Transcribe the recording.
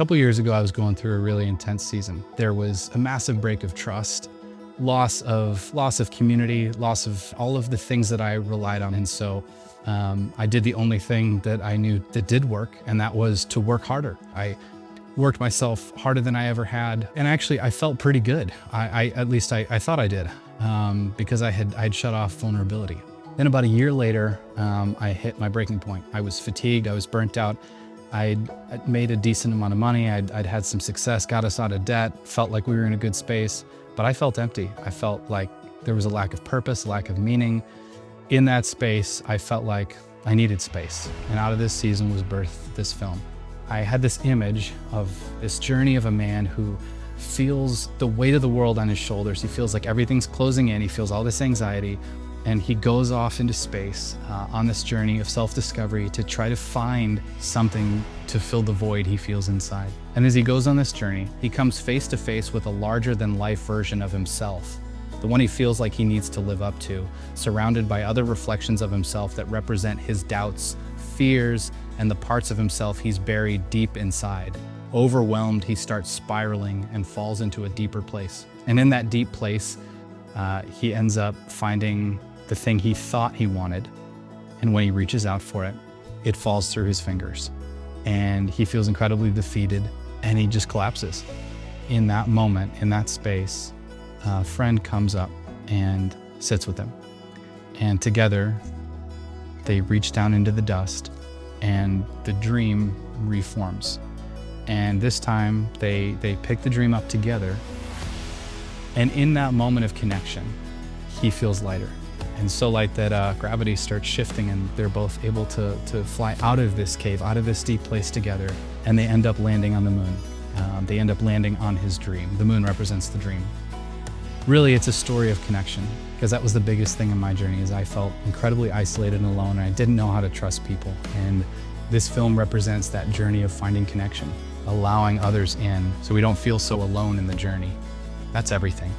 couple years ago, I was going through a really intense season. There was a massive break of trust, loss of community, loss of all of the things that I relied on. And so I did the only thing that I knew that did work, and that was to work harder. I worked myself harder than I ever had. And actually, I felt pretty good. At least I thought I did, because I'd shut off vulnerability. Then about a year later, I hit my breaking point. I was fatigued, I was burnt out. I'd made a decent amount of money, I'd had some success, got us out of debt, felt like we were in a good space, but I felt empty. I felt like there was a lack of purpose, a lack of meaning. In that space, I felt like I needed space. And out of this season was birthed this film. I had this image of this journey of a man who feels the weight of the world on his shoulders. He feels like everything's closing in, he feels all this anxiety, and he goes off into space on this journey of self-discovery to try to find something to fill the void he feels inside. And as he goes on this journey, he comes face to face with a larger than life version of himself, the one he feels like he needs to live up to, surrounded by other reflections of himself that represent his doubts, fears, and the parts of himself he's buried deep inside. Overwhelmed, he starts spiraling and falls into a deeper place. And in that deep place, he ends up finding the thing he thought he wanted, and when he reaches out for it, it falls through his fingers. And he feels incredibly defeated, and he just collapses. In that moment, in that space, a friend comes up and sits with him. And together, they reach down into the dust, and the dream reforms. And this time, they pick the dream up together, and in that moment of connection, he feels lighter. And so light that gravity starts shifting, and they're both able to fly out of this cave, out of this deep place together, and they end up landing on the moon. They end up landing on his dream. The moon represents the dream. Really, it's a story of connection, because that was the biggest thing in my journey, is I felt incredibly isolated and alone, and I didn't know how to trust people. And this film represents that journey of finding connection, allowing others in so we don't feel so alone in the journey. That's everything.